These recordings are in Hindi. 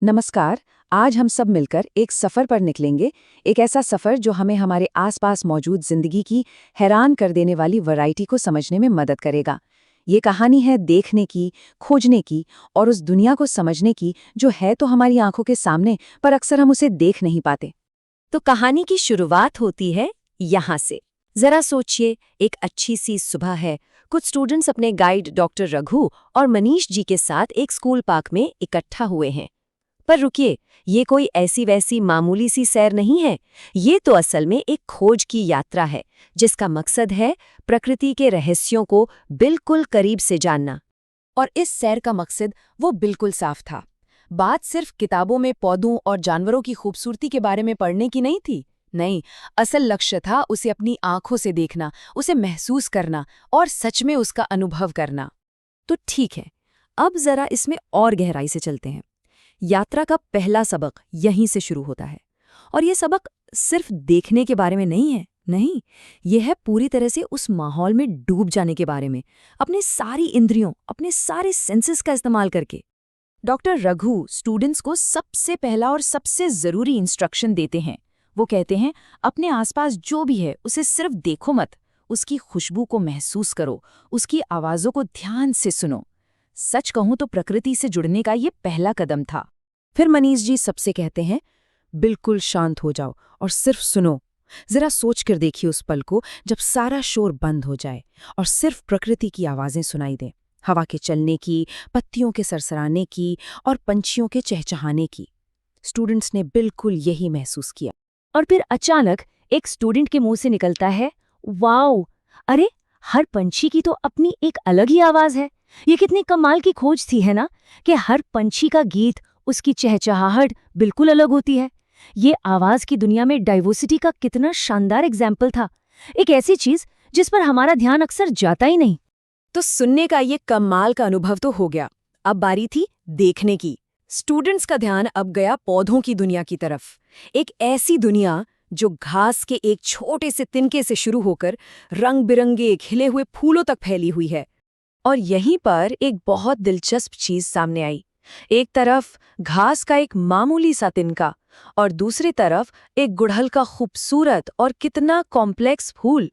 नमस्कार। आज हम सब मिलकर एक सफ़र पर निकलेंगे। एक ऐसा सफ़र जो हमें हमारे आसपास मौजूद ज़िंदगी की हैरान कर देने वाली वैरायटी को समझने में मदद करेगा। ये कहानी है देखने की, खोजने की और उस दुनिया को समझने की जो है तो हमारी आंखों के सामने, पर अक्सर हम उसे देख नहीं पाते। तो कहानी की शुरुआत होती है यहाँ से। जरा सोचिए, एक अच्छी सी सुबह है। कुछ स्टूडेंट्स अपने गाइड डॉक्टर रघु और मनीष जी के साथ एक स्कूल पार्क में इकट्ठा हुए हैं। पर रुकिए, ये कोई ऐसी वैसी मामूली सी सैर नहीं है। ये तो असल में एक खोज की यात्रा है, जिसका मकसद है प्रकृति के रहस्यों को बिल्कुल करीब से जानना। और इस सैर का मकसद वो बिल्कुल साफ था। बात सिर्फ किताबों में पौधों और जानवरों की खूबसूरती के बारे में पढ़ने की नहीं थी। नहीं, असल लक्ष्य था उसे अपनी आंखों से देखना, उसे महसूस करना और सच में उसका अनुभव करना। तो ठीक है, अब जरा इसमें और गहराई से चलते हैं। यात्रा का पहला सबक यहीं से शुरू होता है। और ये सबक सिर्फ देखने के बारे में नहीं है, नहीं, ये है पूरी तरह से उस माहौल में डूब जाने के बारे में, अपने सारी इंद्रियों, अपने सारे सेंसेस का इस्तेमाल करके। डॉक्टर रघु स्टूडेंट्स को सबसे पहला और सबसे ज़रूरी इंस्ट्रक्शन देते हैं। वो कहते हैं, अपने आसपास जो भी है उसे सिर्फ देखो मत, उसकी खुशबू को महसूस करो, उसकी आवाज़ों को ध्यान से सुनो। सच कहूं तो प्रकृति से जुड़ने का ये पहला कदम था। फिर मनीष जी सबसे कहते हैं, बिल्कुल शांत हो जाओ और सिर्फ सुनो। जरा सोच कर देखिए उस पल को जब सारा शोर बंद हो जाए और सिर्फ प्रकृति की आवाज़ें सुनाई दें, हवा के चलने की, पत्तियों के सरसराने की और पंछियों के चहचहाने की। स्टूडेंट्स ने बिल्कुल यही महसूस किया। और फिर अचानक एक स्टूडेंट के मुंह से निकलता है, वाओ, अरे, हर पंछी की तो अपनी एक अलग ही आवाज है। ये कितनी कमाल की खोज थी, है ना, कि हर पंछी का गीत, उसकी चहचहाहट बिल्कुल अलग होती है। ये आवाज की दुनिया में डाइवर्सिटी का कितना शानदार एग्जाम्पल था। एक ऐसी चीज जिस पर हमारा ध्यान अक्सर जाता ही नहीं। तो सुनने का ये कमाल का अनुभव तो हो गया। अब बारी थी देखने की। स्टूडेंट्स का ध्यान अब गया पौधों की दुनिया की तरफ। एक ऐसी दुनिया जो घास के एक छोटे से तिनके से शुरू होकर रंग बिरंगे खिले हुए फूलों तक फैली हुई है। और यहीं पर एक बहुत दिलचस्प चीज सामने आई। एक तरफ घास का एक मामूली सा तिनका और दूसरी तरफ एक गुड़हल का खूबसूरत और कितना कॉम्प्लेक्स फूल।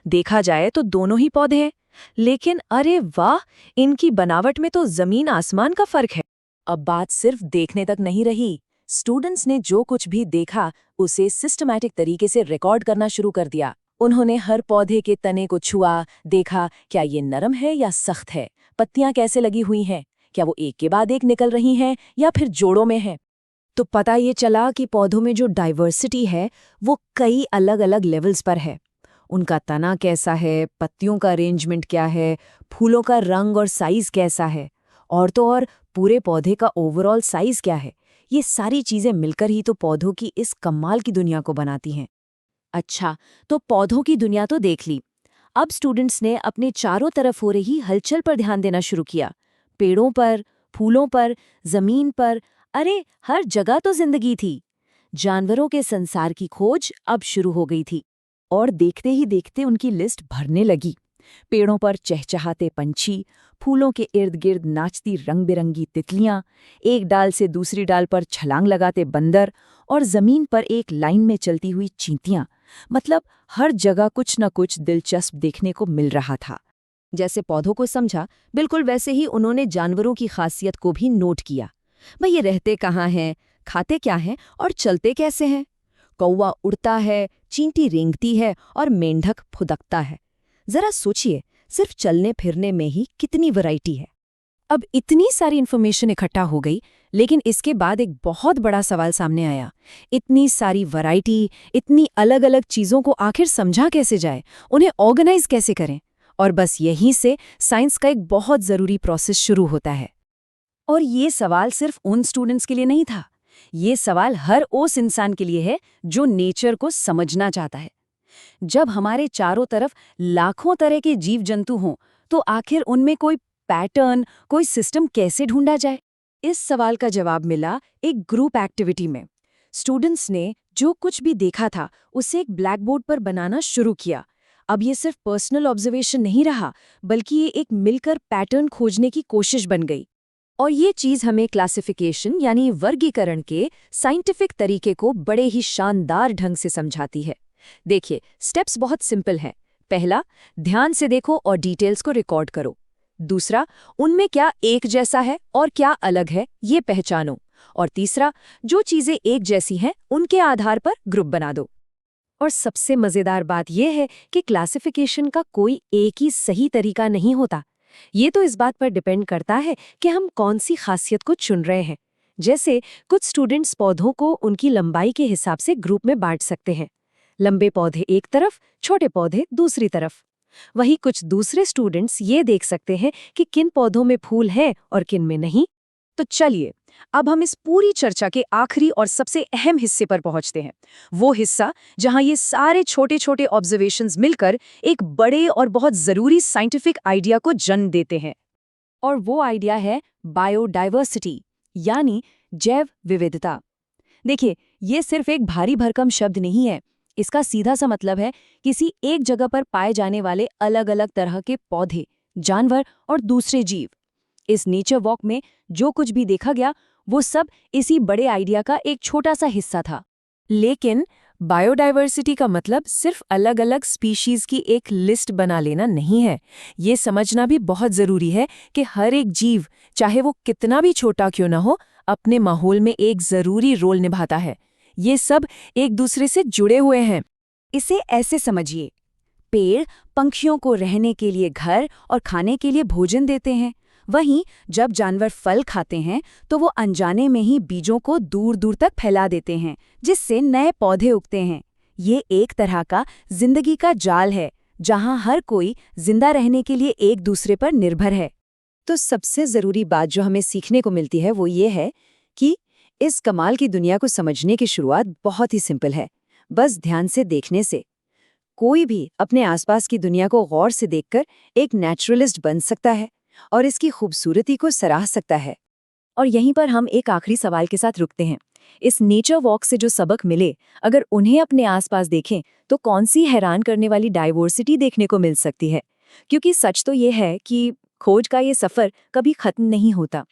देखा जाए तो दोनों ही पौधे हैं, लेकिन अरे वाह, इनकी बनावट में तो जमीन आसमान का फर्क है। अब बात सिर्फ देखने तक नहीं रही। स्टूडेंट्स ने जो कुछ भी देखा उसे सिस्टमैटिक तरीके से रिकॉर्ड करना शुरू कर दिया। उन्होंने हर पौधे के तने को छुआ, देखा क्या ये नरम है या सख्त है, पत्तियां कैसे लगी हुई हैं, क्या वो एक के बाद एक निकल रही हैं या फिर जोड़ों में हैं। तो पता ये चला कि पौधों में जो डाइवर्सिटी है वो कई अलग अलग लेवल्स पर है। उनका तना कैसा है, पत्तियों का अरेंजमेंट क्या है, फूलों का रंग और साइज कैसा है, और तो और पूरे पौधे का ओवरऑल साइज क्या है। ये सारी चीजें मिलकर ही तो पौधों की इस कमाल की दुनिया को बनाती हैं। अच्छा, तो पौधों की दुनिया तो देख ली। अब स्टूडेंट्स ने अपने चारों तरफ हो रही हलचल पर ध्यान देना शुरू किया। पेड़ों पर, फूलों पर, जमीन पर, अरे, हर जगह तो जिंदगी थी। जानवरों के संसार की खोज अब शुरू हो गई थी। और देखते ही देखते उनकी लिस्ट भरने लगी। पेड़ों पर चहचहाते पंछी, फूलों के इर्द गिर्द नाचती रंग बिरंगी तितलियां, एक डाल से दूसरी डाल पर छलांग लगाते बंदर और जमीन पर एक लाइन में चलती हुई चींटियां। मतलब हर जगह कुछ न कुछ दिलचस्प देखने को मिल रहा था। जैसे पौधों को समझा, बिल्कुल वैसे ही उन्होंने जानवरों की खासियत को भी नोट किया। भाई, ये रहते कहाँ हैं, खाते क्या हैं और चलते कैसे हैं। कौवा उड़ता है, चींटी रेंगती है और मेंढक फुदकता है। जरा सोचिए, सिर्फ चलने फिरने में ही कितनी वैरायटी है। अब इतनी सारी इन्फॉर्मेशन इकट्ठा हो गई, लेकिन इसके बाद एक बहुत बड़ा सवाल सामने आया। इतनी सारी वैरायटी, इतनी अलग अलग चीज़ों को आखिर समझा कैसे जाए, उन्हें ऑर्गेनाइज कैसे करें। और बस यहीं से साइंस का एक बहुत ज़रूरी प्रोसेस शुरू होता है। और ये सवाल सिर्फ उन स्टूडेंट्स के लिए नहीं था, ये सवाल हर उस इंसान के लिए है जो नेचर को समझना चाहता है। जब हमारे चारों तरफ लाखों तरह के जीव जंतु हों, तो आखिर उनमें कोई पैटर्न, कोई सिस्टम कैसे ढूंढा जाए? इस सवाल का जवाब मिला एक ग्रुप एक्टिविटी में। स्टूडेंट्स ने जो कुछ भी देखा था उसे एक ब्लैक बोर्ड पर बनाना शुरू किया। अब ये सिर्फ पर्सनल ऑब्जर्वेशन नहीं रहा, बल्कि ये एक मिलकर पैटर्न खोजने की कोशिश बन गई। और ये चीज हमें क्लासिफिकेशन यानी वर्गीकरण के साइंटिफिक तरीके को बड़े ही शानदार ढंग से समझाती है। देखिए, स्टेप्स बहुत सिंपल हैं। पहला, ध्यान से देखो और डिटेल्स को रिकॉर्ड करो। दूसरा, उनमें क्या एक जैसा है और क्या अलग है, ये पहचानो। और तीसरा, जो चीजें एक जैसी हैं उनके आधार पर ग्रुप बना दो। और सबसे मजेदार बात यह है कि क्लासिफिकेशन का कोई एक ही सही तरीका नहीं होता। ये तो इस बात पर डिपेंड करता है कि हम कौन सी खासियत को चुन रहे हैं। जैसे कुछ स्टूडेंट्स पौधों को उनकी लंबाई के हिसाब से ग्रुप में बांट सकते हैं। लंबे पौधे एक तरफ, छोटे पौधे दूसरी तरफ। वहीं कुछ दूसरे स्टूडेंट्स ये देख सकते हैं कि किन पौधों में फूल हैं और किन में नहीं। तो चलिए, अब हम इस पूरी चर्चा के आखिरी और सबसे अहम हिस्से पर पहुंचते हैं। वो हिस्सा जहां ये सारे छोटे छोटे ऑब्जर्वेशंस मिलकर एक बड़े और बहुत जरूरी साइंटिफिक आइडिया को जन्म देते हैं। और वो आइडिया है बायोडाइवर्सिटी, यानी जैव विविधता। देखिए, ये सिर्फ एक भारी भरकम शब्द नहीं है। इसका सीधा सा मतलब है किसी एक जगह पर पाए जाने वाले अलग अलग तरह के पौधे, जानवर और दूसरे जीव। इस नेचर वॉक में जो कुछ भी देखा गया वो सब इसी बड़े आइडिया का एक छोटा सा हिस्सा था। लेकिन बायोडाइवर्सिटी का मतलब सिर्फ अलग अलग स्पीशीज की एक लिस्ट बना लेना नहीं है। ये समझना भी बहुत जरूरी है कि हर एक जीव, चाहे वो कितना भी छोटा क्यों ना हो, अपने माहौल में एक जरूरी रोल निभाता है। ये सब एक दूसरे से जुड़े हुए हैं। इसे ऐसे समझिए, पेड़ पंछियों को रहने के लिए घर और खाने के लिए भोजन देते हैं। वहीं जब जानवर फल खाते हैं तो वो अनजाने में ही बीजों को दूर दूर तक फैला देते हैं, जिससे नए पौधे उगते हैं। ये एक तरह का जिंदगी का जाल है जहां हर कोई जिंदा रहने के लिए एक दूसरे पर निर्भर है। तो सबसे जरूरी बात जो हमें सीखने को मिलती है वो ये है कि इस कमाल की दुनिया को समझने की शुरुआत बहुत ही सिंपल है, बस ध्यान से देखने से। कोई भी अपने आसपास की दुनिया को गौर से देखकर एक नेचुरलिस्ट बन सकता है और इसकी खूबसूरती को सराह सकता है। और यहीं पर हम एक आखिरी सवाल के साथ रुकते हैं। इस नेचर वॉक से जो सबक मिले, अगर उन्हें अपने आसपास देखें तो कौन सी हैरान करने वाली डाइवर्सिटी देखने को मिल सकती है? क्योंकि सच तो ये है कि खोज का ये सफर कभी खत्म नहीं होता।